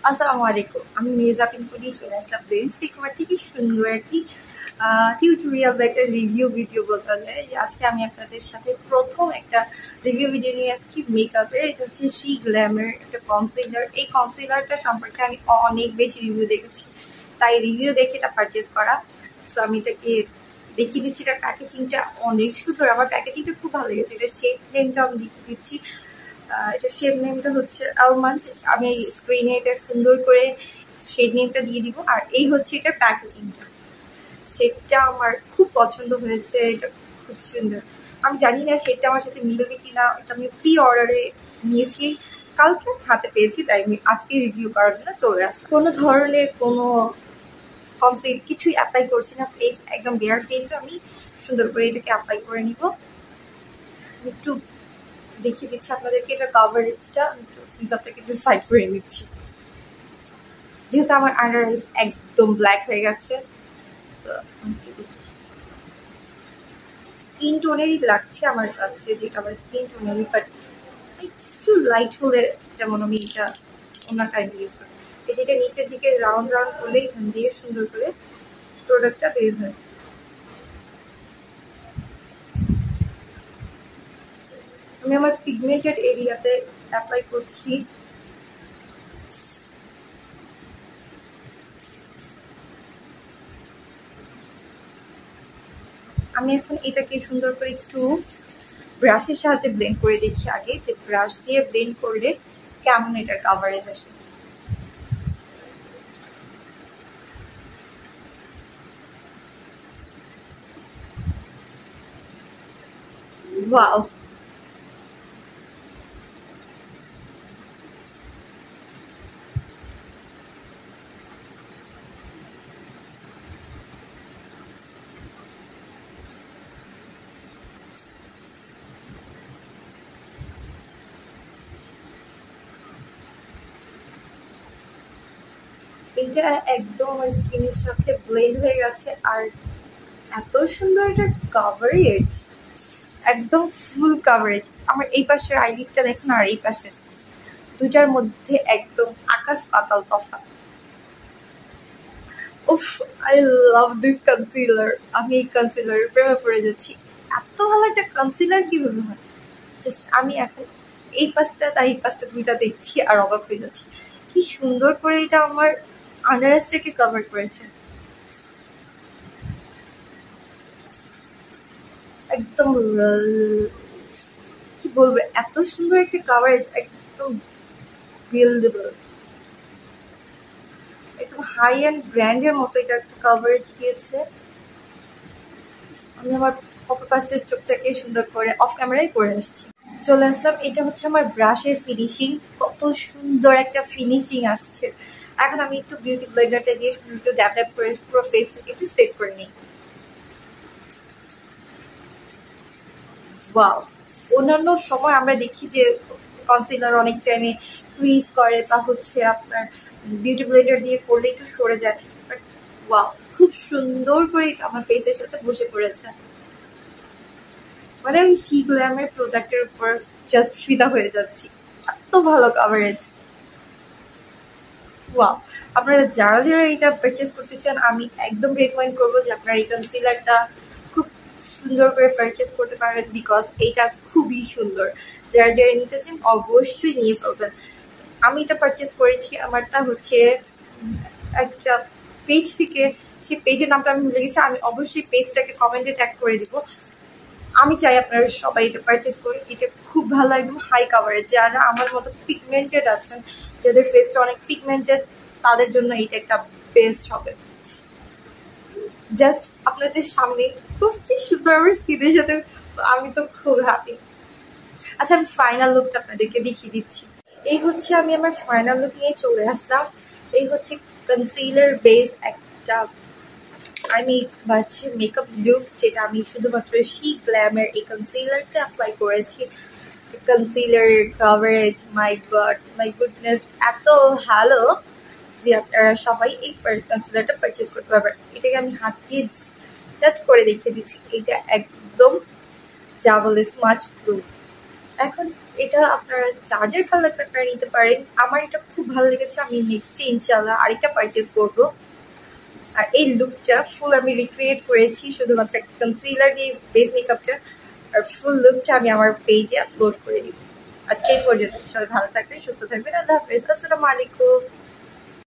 আসসালামু আলাইকুম। আমি মেজা পিনপুরি চলে আসলাম জেন্স পিকমার থেকে সুন্দর একটি টিউটোরিয়াল বা একটা রিভিউ ভিডিও বলতে যায়। আজকে আমি আপনাদের সাথে প্রথম একটা রিভিউ ভিডিও নিয়ে আসছি মেকআপের। এটা হচ্ছে শি গ্ল্যামের একটা কনসিলার। এই কনসিলারটা সম্পর্কে আমি অনেক বেশি রিভিউ দেখেছি, তাই রিভিউ দেখে এটা পারচেস করা। সো আমি এটাকে দেখিয়ে দিচ্ছি। এটার প্যাকেজিংটা অনেক সুন্দর, আমার প্যাকেজিংটা খুব ভালো লেগেছে। এটা শেড নেমটা আমি দেখিয়ে দিচ্ছি। এটা শেড নেমটা হচ্ছে আলমন্ড। আমি স্ক্রিনে এটা সুন্দর করে শেড নেমটা দিয়ে দিব। আর এই হচ্ছে এটার প্যাকেজিংটা। শেডটা আমার খুব পছন্দ হয়েছে, এটা খুব সুন্দর। আমি জানি না শেডটা আমার সাথে মিলবে কিনা। এটা আমি প্রি অর্ডারে নিয়েছি, কালকে হাতে পেয়েছি, তাই আমি আজকে রিভিউ করার জন্য চলে আসলাম। কোনো ধরনের কোনো কনসিলার কিছুই অ্যাপ্লাই করছি না, ফেস একদম বেয়ার ফেসে আমি সুন্দর করে এটাকে অ্যাপ্লাই করে নিব। একটু দেখিয়ে দিচ্ছি আপনাদেরকে এটা কভারেজটা। আমি একটু সিজারটাকে একটু সাইড করে নিচ্ছি, যেহেতু আমার আন্ডার আইস একদম ব্ল্যাক হয়ে গেছে। স্কিন টোনেরই লাগছে আমার কাছে, যেটা আমার স্কিন টোনেরই, বাট একটু লাইট হলে যেমন আমি এটা অন্য টাইম ইউজ করি। যেটা নিচের দিকে রাউন্ড রাউন্ড করলে এখান দিয়ে সুন্দর করে প্রোডাক্টটা বের হয়। আমি আমার পিগমেন্টেড এরিয়াতে অ্যাপ্লাই করছি। আমি এখন এটাকে সুন্দর করে একটু ব্রাশের সাহায্যে ব্লেন্ড করে দেখি আগে, যে ব্রাশ দিয়ে ব্লেন্ড করলে কেমন এটার কাভারেজ আসে। ওয়াও, এটা একদম আমার স্কিনের সাথে ব্লেন্ড হয়ে গেছে। আর এত সুন্দর এটার কাভারেজ, একদম ফুল কাভারেজ। আমার এই পাশের আইলিডটা দেখুন আর এই পাশের, দুটার মধ্যে একদম আকাশ পাতাল তফাৎ। উফ, আই লাভ দিস কনসিলার। আমি এই কনসিলারের প্রেমে পড়ে যাচ্ছি। এত ভালো একটা কনসিলার কিভাবে হয়, জাস্ট আমি এখন এই পাশটা তার এই পাশটা দুইটা দেখছি আর অবাক হয়ে যাচ্ছি কি সুন্দর করে এটা আমার আন্ডার আইসটাকে কভার করেছে। একদম কি বলবো, এত সুন্দর একটা কাভারেজ, একদম বিল্ডেবল, একদম হাই এন্ড ব্র্যান্ডের মতো এটা একটা কাভারেজ দিয়েছে। আমি আমার অপর পাশের চোখটাকে সুন্দর করে অফ ক্যামেরায় করে আসছি। চলে আসলাম, এটা হচ্ছে আমার ব্রাশের ফিনিশিং। কত সুন্দর একটা ফিনিশিং আসছে। এখন আমি একটু বিউটি ব্লেন্ডারটা দিয়ে সুন্দর একটু ড্যাপ ড্যাপ করে পুরো ফেসটাকে একটু সেট করে নিই। ওয়াও, অন্যান্য সময় আমরা দেখি যে কনসিলার অনেক টাইমে ক্রিজ করে বা হচ্ছে আপনার বিউটি ব্লেন্ডার দিয়ে করলে একটু সরে যায়, বাট ওয়াও, খুব সুন্দর করে আমার ফেসের সাথে বসে পড়েছে। মানে আমি শি গ্ল্যামের প্রোডাক্টের উপর জাস্ট ফিদা হয়ে যাচ্ছি, এত ভালো কাভারেজ। ওয়াও, আপনারা যারা যারা এটা পারচেস করতে চান আমি একদম রেকমেন্ড করবো যে আপনারা এই কনসিলারটা খুব সুন্দর করে পারচেস করতে পারেন, বিকজ এইটা খুবই সুন্দর। যারা যারা নিতে চান অবশ্যই নিয়ে ফেলবেন। আমি এটা পারচেস করেছি, আমারটা হচ্ছে একটা পেজ থেকে। সেই পেজের নামটা আমি ভুলে গেছি, আমি অবশ্যই পেজটাকে কমেন্টে ট্যাগ করে দিব। আমি চাই আপনারা সবাই এটা পারচেস করি। এটা খুব ভালো, একদম হাই কাভারেজ। যারা আমার মতো পিগমেন্টেড আছেন, যাদের ফেসটা অনেক পিগমেন্টেড, তাদের জন্য এটা একটা বেস্ট হবে। জাস্ট আপনাদের সামনে খুব কি সুন্দর আমার স্কিনের সাথে, আমি তো খুব হ্যাপি। আচ্ছা, আমি ফাইনাল লুকটা আপনাদেরকে দেখিয়ে দিচ্ছি। এই হচ্ছে আমি আমার ফাইনাল লুক নিয়ে চলে আসলাম। এই হচ্ছে কনসিলার বেস একটা আমি হচ্ছে মেকআপ লুক, যেটা আমি শুধুমাত্র শি গ্ল্যামের এই কনসিলারটা অ্যাপ্লাই করেছি। Concealer coverage, my god, my goodness, এত ভালো যে আপনারা সবাই এই কনসিলারটা পারচেস করতে পারবেন। এটাকে আমি হাত দিয়ে টাচ করে দেখিয়ে দিচ্ছি। এটা একদম যা বলে স্মাচ প্রুফ। এখন এটা আপনার চার্জার ভালো লাগবে আপনারা নিতে পারেন। আমার এটা খুব ভালো লেগেছে, আমি নেক্সটে ইনশাল্লাহ আরেকটা পারচেজ করবো। আর এই লুকটা ফুল আমি রিক্রিয়েট করেছি শুধুমাত্র একটা কনসিলার দিয়ে বেস মেকআপটা, আর ফুল লুকটা আমি আমার পেজে আপলোড করে দিব। আজকে এই পর্যন্ত, সবাই ভালো থাকবেন, সুস্থ থাকবেন, আল্লাহ হাফেজ, আসসালামু আলাইকুম।